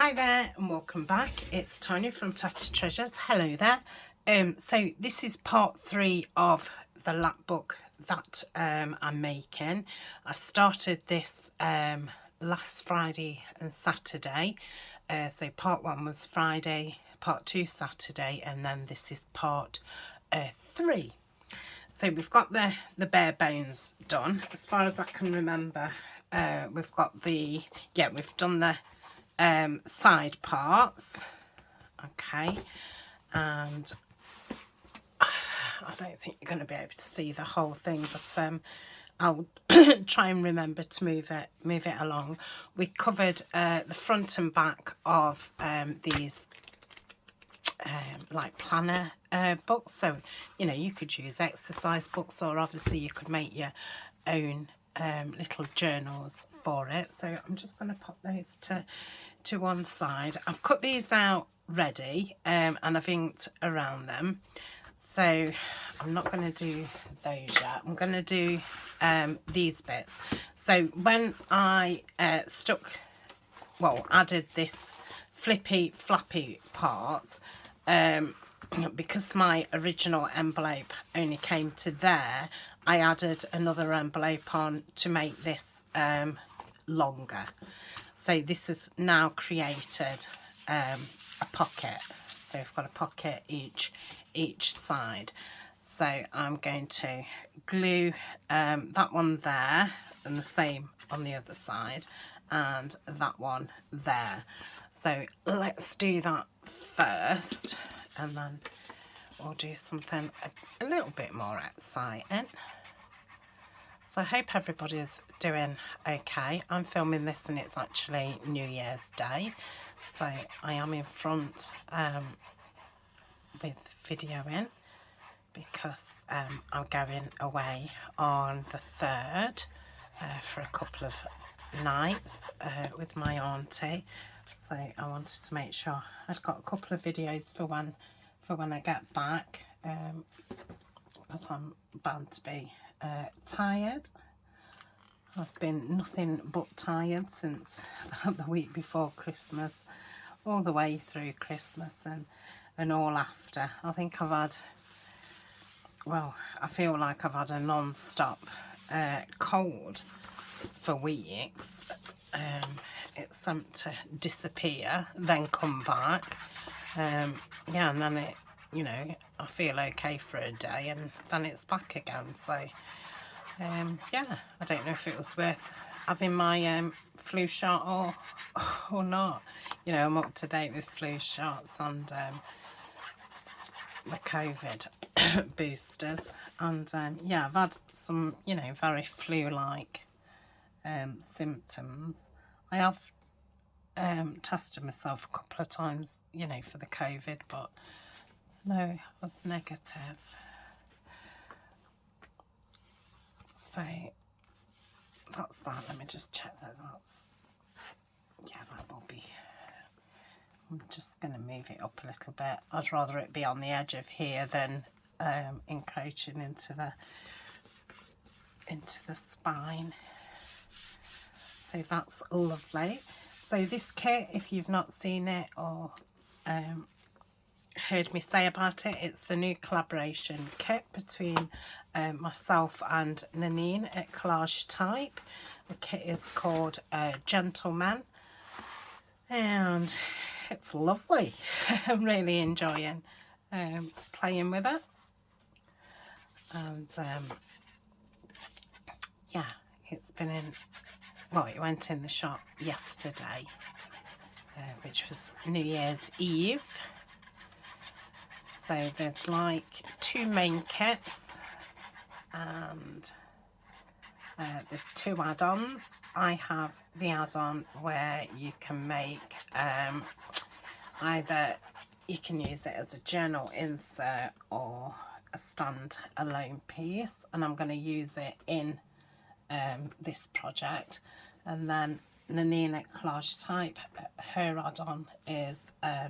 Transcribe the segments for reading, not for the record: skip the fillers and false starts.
Hi there and welcome back. It's Tanya from Tattered Treasures. Hello there. So this is part 3 of the Lapbook that I'm making. I started this last Friday and Saturday. So part 1 was Friday, part 2 Saturday, and then this is part 3. So we've got the bare bones done. As far as I can remember, we've got we've done the side parts, okay, and I don't think you're going to be able to see the whole thing, but I'll try and remember to move it along. We covered the front and back of these like planner books, so you know, you could use exercise books, or obviously you could make your own little journals for it. So I'm just going to pop those to one side. I've cut these out ready and I've inked around them, so I'm not going to do those yet. I'm going to do these bits. So when I added this flippy flappy part, because my original envelope only came to there, I added another envelope on to make this longer. So this has now created a pocket. So we've got a pocket each side. So I'm going to glue that one there, and the same on the other side, and that one there. So let's do that first, and then we'll do something a little bit more exciting. So I hope everybody's doing okay. I'm filming this and it's actually New Year's Day, so I am in front with videoing because I'm going away on the 3rd for a couple of nights with my auntie. So I wanted to make sure I'd got a couple of videos for when I get back, because I'm bound to be tired. I've been nothing but tired since the week before Christmas, all the way through Christmas and all after. I think I've had, well, I feel like I've had a non-stop cold for weeks. It's something to disappear, then come back. Yeah, and then it, you know, I feel okay for a day and then it's back again. So yeah, I don't know if it was worth having my flu shot or not. You know, I'm up to date with flu shots and the COVID boosters, and yeah, I've had some, you know, very flu-like symptoms. I have tested myself a couple of times, you know, for the COVID, but no, I was negative. So that's that. Let me just check that that's, yeah, that will be. I'm just going to move it up a little bit. I'd rather it be on the edge of here than encroaching into the spine. So that's lovely. So this kit, if you've not seen it or heard me say about it, it's the new collaboration kit between myself and Nanine at Collagetype. The kit is called Gentleman, and it's lovely. I'm really enjoying playing with it, and yeah, it's been in, well, it went in the shop yesterday, which was New Year's Eve. So there's like 2 main kits, and there's 2 add-ons. I have the add-on where you can make either, you can use it as a journal insert or a stand-alone piece, and I'm going to use it in this project. And then Nanine at Collagetype, her add-on is a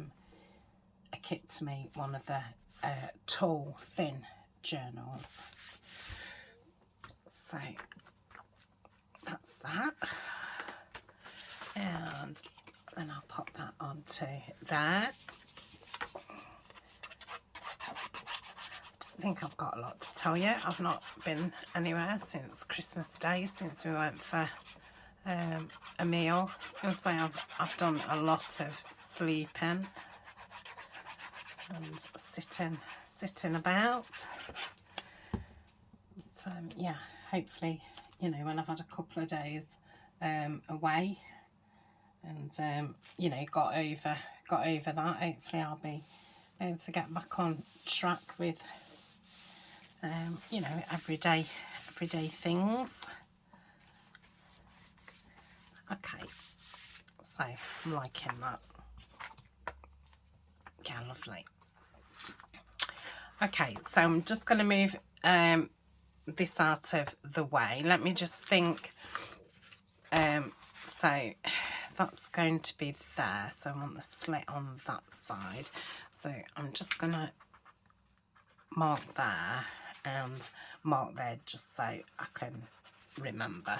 kit to make one of the tall, thin journals. So that's that. And then I'll pop that onto there. I think I've got a lot to tell you. I've not been anywhere since Christmas Day, since we went for a meal. I was going to say I've done a lot of sleeping and sitting about. But yeah, hopefully, you know, when I've had a couple of days away and you know, got over that, hopefully I'll be able to get back on track with you know, everyday things. Okay, so I'm liking that. Yeah, lovely. Okay, so I'm just going to move this out of the way. Let me just think. So that's going to be there. So I want the slit on that side. So I'm just going to mark there and mark there just so I can remember,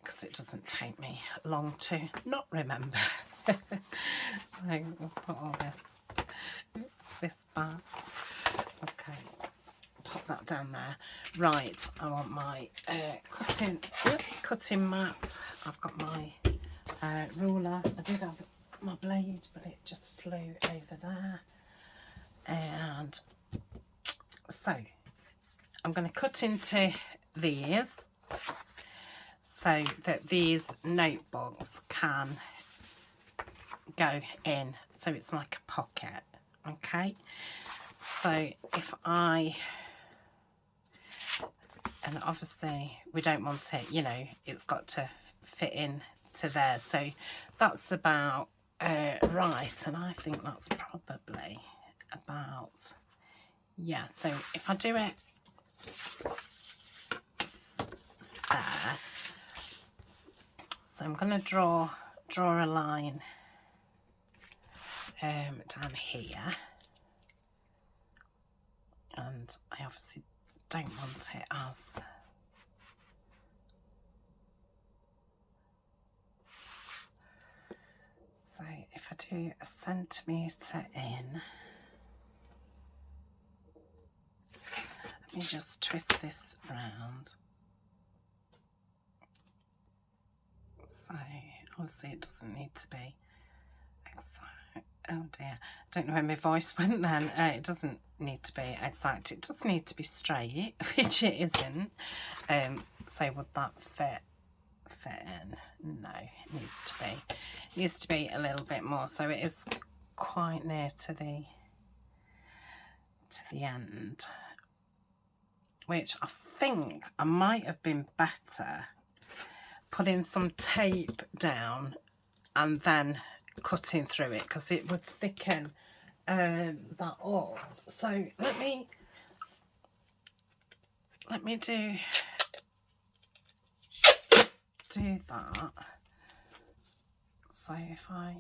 because it doesn't take me long to not remember. So we'll put all this back. Okay, pop that down there. Right, I want my cutting mat. I've got my ruler. I did have my blade, but it just flew over there. And so I'm going to cut into these so that these notebooks can go in, so it's like a pocket. Okay, so if and obviously we don't want it, you know, it's got to fit in to there, so that's about right, and I think that's probably about, yeah, so if I do it there, so I'm going to draw a line down here, and I obviously don't want it as so if I do a centimetre in, let me just twist this round. So obviously it doesn't need to be exact. Oh dear, I don't know where my voice went then. It doesn't need to be exact, it does need to be straight, which it isn't. So would that fit in? No, it needs to be a little bit more, so it is quite near to the end, which I think I might have been better putting some tape down and then cutting through it, because it would thicken that up. So let me do that. So if I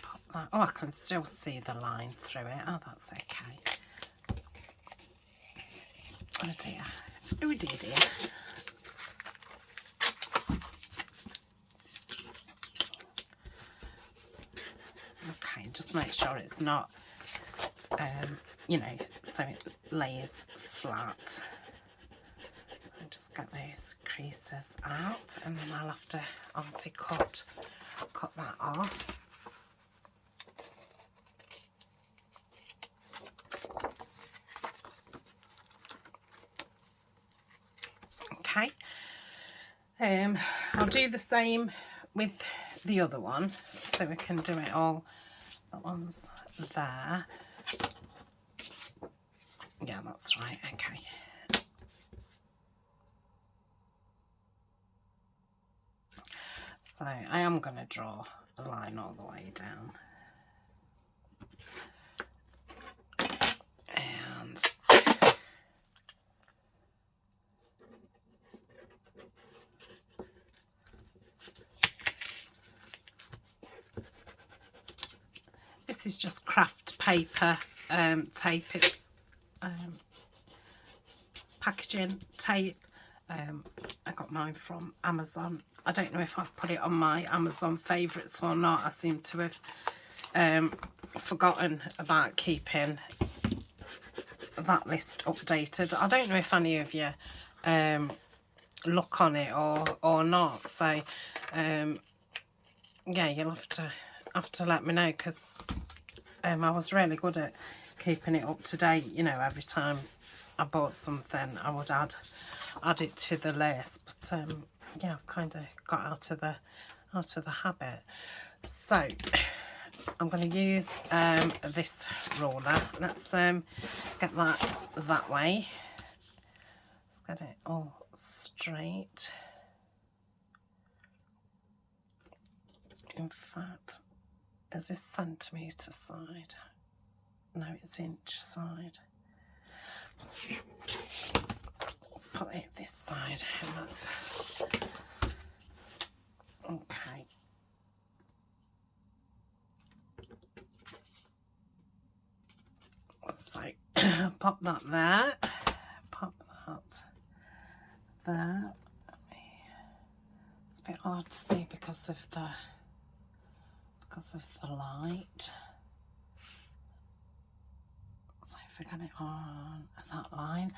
pop that, oh, I can still see the line through it. Oh, that's okay. Oh dear. Oh dear, dear. Okay, just make sure it's not, you know, so it lays flat. I'll just get those creases out, and then I'll have to obviously cut that off. Okay, I'll do the same with the other one, so we can do it all. That one's there. Yeah, that's right. Okay. So I am going to draw a line all the way down. And this is just craft paper tape. It's packaging tape. I got mine from Amazon. I don't know if I've put it on my Amazon favourites or not. I seem to have forgotten about keeping that list updated. I don't know if any of you look on it or not. So yeah, you'll have to let me know, because I was really good at keeping it up to date. You know, every time I bought something, I would add it to the list. But yeah, I've kind of got out of the habit. So I'm going to use this ruler. Let's get that way. Let's get it all straight. In fact, is this centimetre side? No, it's inch side. Let's put it this side, and that's okay. So pop that there, pop that there. It's a bit hard to see because of the light. So if I get it on that line,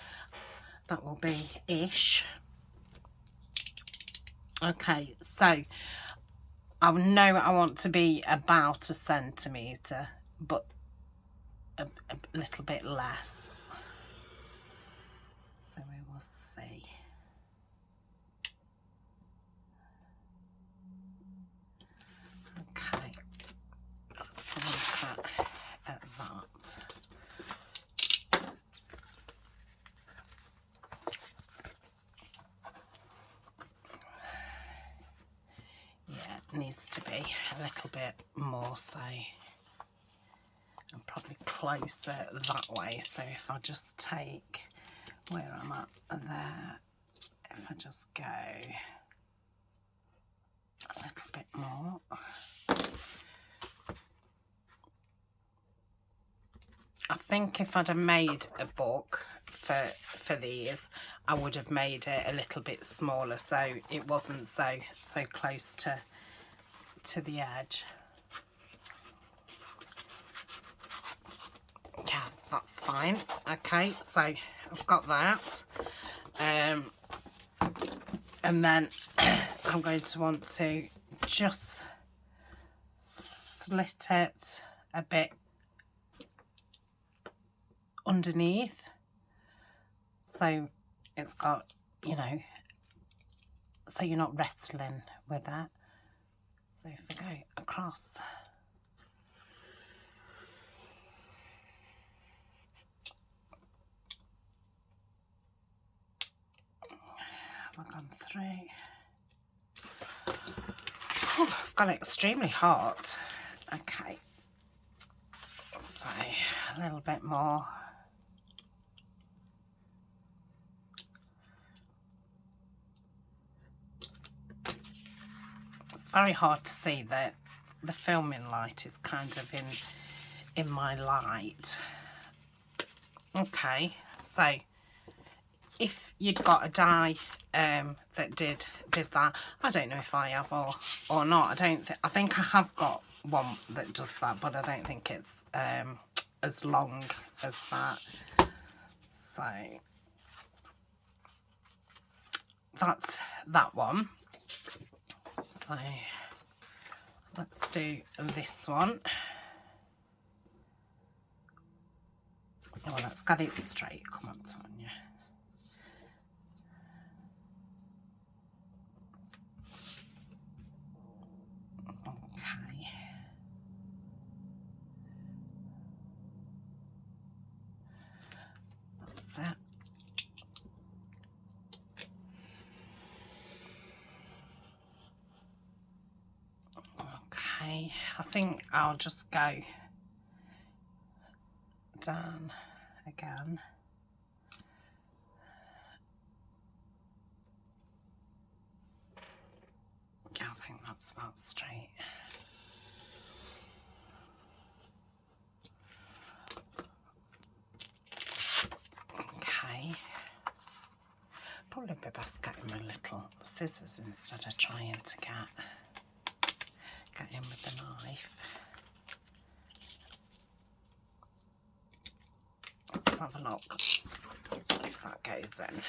that will be ish. Okay, so I know I want to be about a centimetre, but a little bit less. So we will see. Okay, let's look at that. Yeah, it needs to be a little bit more, so I'm probably closer that way. So if I just take where I'm at there, if I just go a little bit more. I think if I'd have made a book for these, I would have made it a little bit smaller, so it wasn't so close to the edge. Yeah, that's fine. Okay, so I've got that, and then I'm going to want to just slit it a bit underneath, so it's got, you know, so you're not wrestling with that. So if I go across, have I gone through? Oh, I've got it extremely hot. Okay, so a little bit more. It's very hard to see that the filming light is kind of in my light. Okay, so if you'd got a die that did that, I don't know if I have or not. I think I have got one that does that, but I don't think it's as long as that. So that's that one. So let's do this one. Oh, let's get it straight. Come on, Tanya. Okay. That's it. Okay, I think I'll just go down again. Yeah, I think that's about straight. Okay. Probably be best getting a little scissors instead of trying to get in with the knife. Let's have a look if that goes in.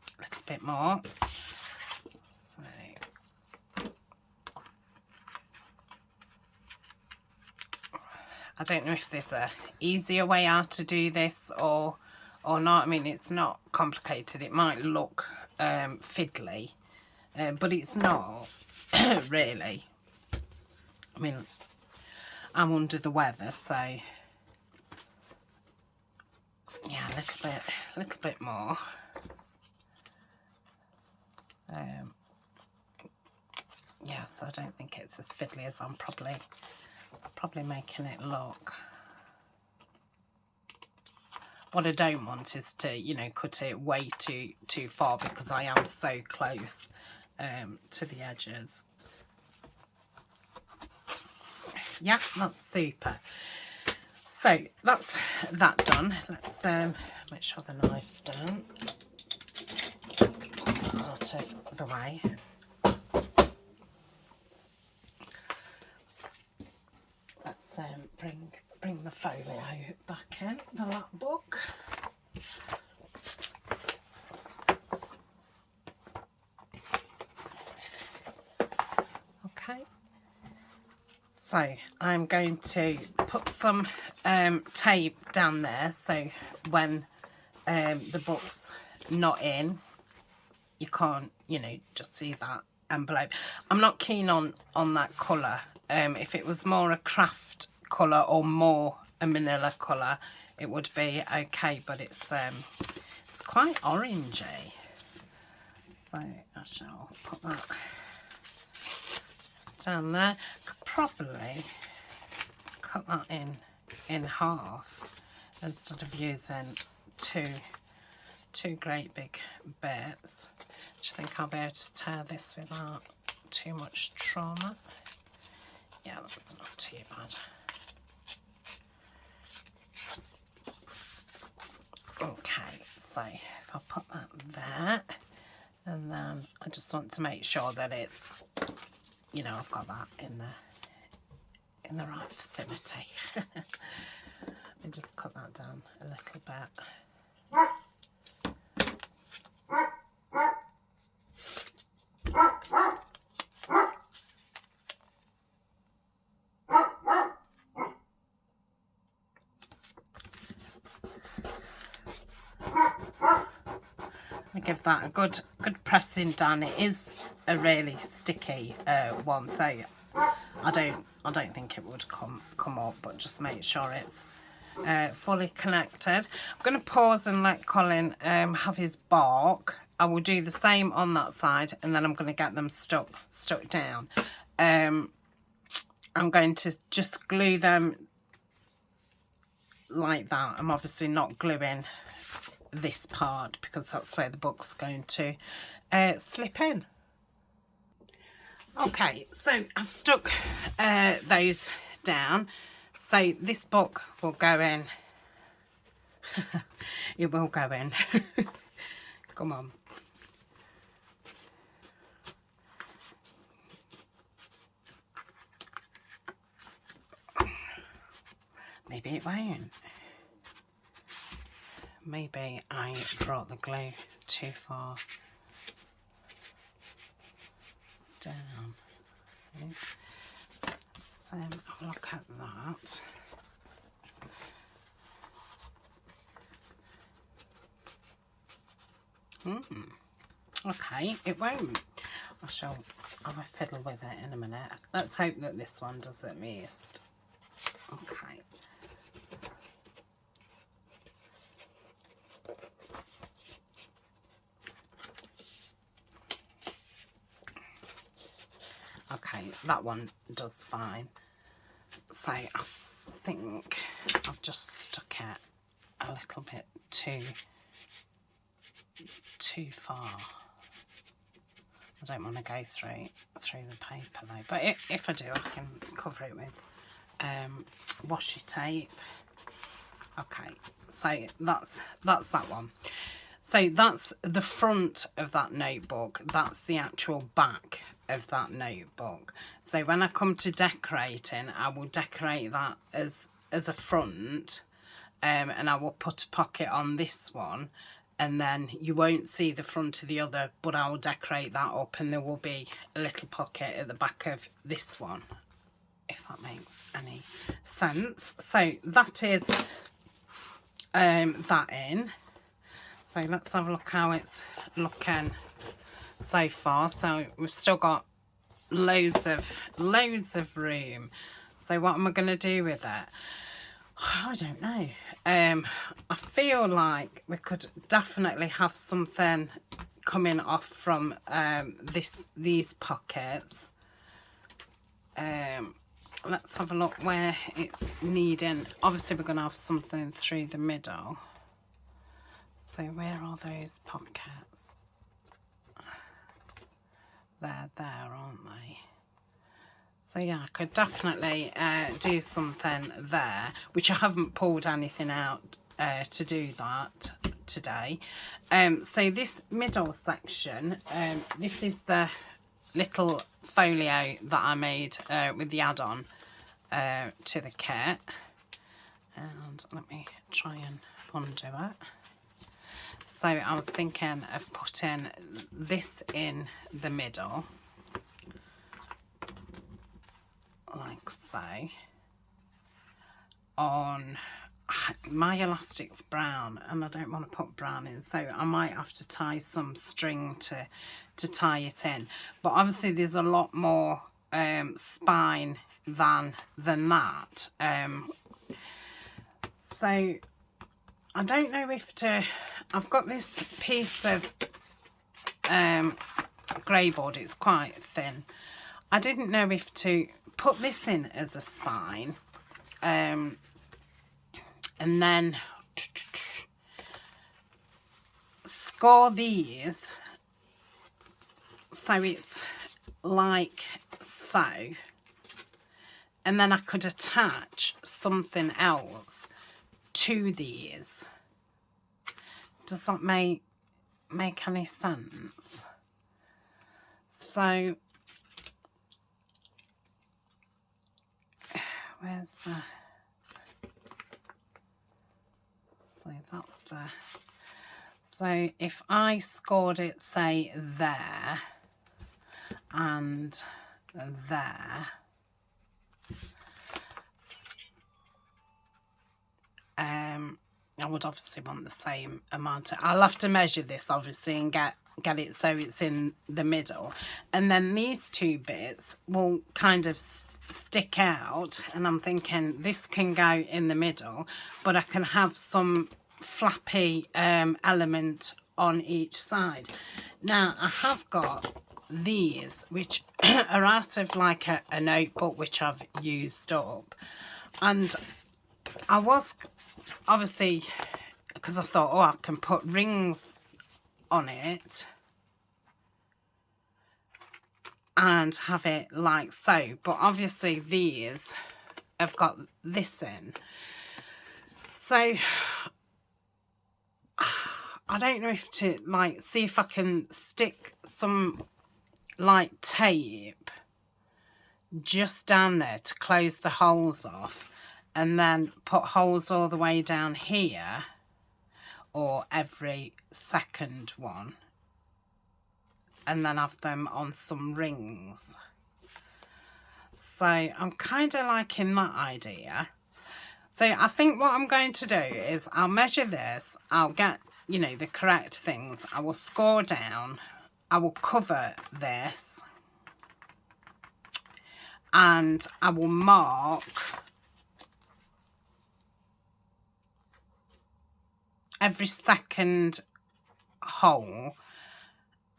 A little bit more. So I don't know if there's a easier way how to do this or not. I mean, it's not complicated. It might look fiddly, but it's not really. I mean, I'm under the weather, so yeah, a little bit more. Yeah, so I don't think it's as fiddly as I'm probably making it look. What I don't want is to, you know, cut it way too far, because I am so close to the edges. Yeah, that's super. So that's that done. Let's make sure the knife's done. Put that out of the way. Let's bring the folio back in, the Lapbook. Okay. So I'm going to put some tape down there, so when the book's not in, you can't, you know, just see that envelope. I'm not keen on that colour. If it was more a craft colour or more a manila colour, it would be okay, but it's quite orangey. So I shall put that down there. Could probably cut that in half instead of using two great big bits. Do you think I'll be able to tear this without too much trauma? Yeah, that's not too bad. Okay, so if I put that there, and then I just want to make sure that it's, you know, I've got that in the right vicinity. And just cut that down a little bit. Give that a good pressing down. It is a really sticky one, so I don't think it would come up, but just make sure it's fully connected. I'm going to pause and let Colin have his bark. I will do the same on that side, and then I'm going to get them stuck down. I'm going to just glue them like that. I'm obviously not gluing this part because that's where the book's going to slip in. Okay, so I've stuck those down, so this book will go in. It will go in. Come on. Maybe it won't. Maybe I brought the glue too far down. Let's have a look at that. Okay, it won't. I shall have a fiddle with it in a minute. Let's hope that this one does at least. Okay. Okay, that one does fine. So I think I've just stuck it a little bit too far. I don't want to go through the paper though, but if I do, I can cover it with washi tape. Okay, so that's that one. So that's the front of that notebook. That's the actual back of that notebook. So when I come to decorating, I will decorate that as a front, and I will put a pocket on this one, and then you won't see the front of the other, but I will decorate that up, and there will be a little pocket at the back of this one, if that makes any sense. So that is that in. So let's have a look how it's looking so far. So we've still got loads of room. So what am I going to do with it? I don't know. I feel like we could definitely have something coming off from these pockets. Let's have a look where it's needing. Obviously we're going to have something through the middle. So where are those pockets? They're there, aren't they? So yeah, I could definitely do something there, which I haven't pulled anything out to do that today. So this middle section, this is the little folio that I made with the add-on to the kit. And let me try and undo it. So I was thinking of putting this in the middle, like so. On my elastic's brown, and I don't want to put brown in, so I might have to tie some string to tie it in. But obviously there's a lot more spine than that. So I don't know if to. I've got this piece of grey board. It's quite thin. I didn't know if to put this in as a spine, and then score these so it's like so, and then I could attach something else to these. Does that make any sense? So where's the, so that's the, so if I scored it, say there and there, I would obviously want the same amount. I'll have to measure this obviously and get it so it's in the middle, and then these two bits will kind of stick out, and I'm thinking this can go in the middle, but I can have some flappy element on each side. Now I have got these which are out of like a notebook which I've used up, and I was obviously, because I thought, oh, I can put rings on it and have it like so, but obviously these have got this in, so I don't know if to like see if I can stick some like tape just down there to close the holes off, and then put holes all the way down here, or every second one, and then have them on some rings. So I'm kind of liking that idea. So I think what I'm going to do is I'll measure this, I'll get, you know, the correct things, I will score down, I will cover this, and I will mark every second hole,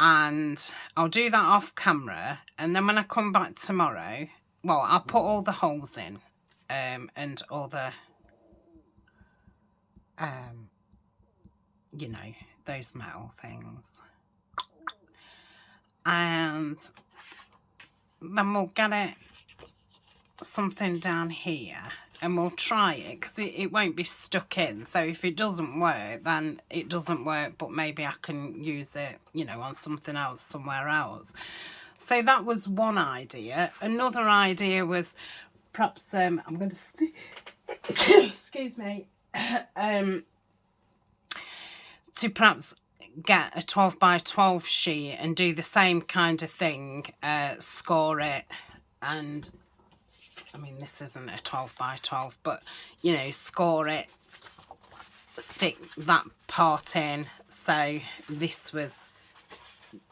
and I'll do that off camera, and then when I come back tomorrow, well, I'll put all the holes in, and all the you know, those metal things, and then we'll get it something down here and we'll try it, because it won't be stuck in. So if it doesn't work, then it doesn't work, but maybe I can use it, you know, on something else somewhere else. So that was one idea. Another idea was perhaps I'm going to excuse me, to perhaps get a 12 by 12 sheet and do the same kind of thing, score it, and I mean, this isn't a 12 by 12, but, you know, score it, stick that part in. So this was,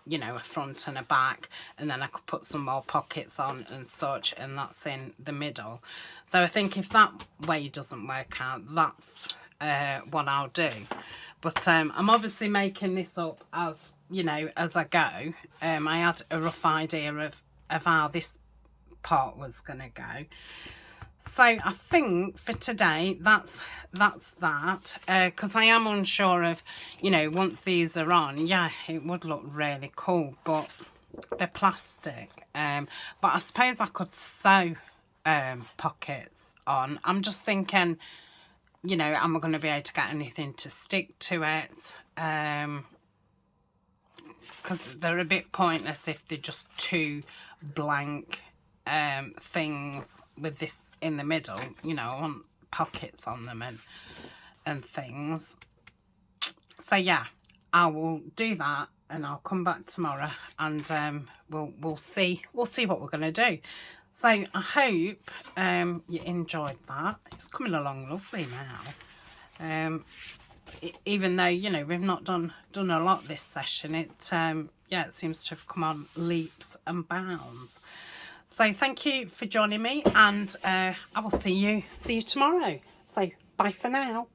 you know, a front and a back, and then I could put some more pockets on and such, and that's in the middle. So I think if that way doesn't work out, that's what I'll do. But I'm obviously making this up as, you know, as I go. I had a rough idea of how this part was gonna go. So I think for today that's that, because I am unsure of, you know, once these are on, yeah, it would look really cool, but they're plastic. But I suppose I could sew pockets on. I'm just thinking, you know, am I going to be able to get anything to stick to it? Because they're a bit pointless if they're just two blank things with this in the middle. You know, I want pockets on them and things. So yeah, I will do that, and I'll come back tomorrow, and we'll see what we're going to do. So I hope you enjoyed that. It's coming along lovely now. Even though, you know, we've not done a lot this session, it yeah, it seems to have come on leaps and bounds. So thank you for joining me, and I will see you tomorrow. So bye for now.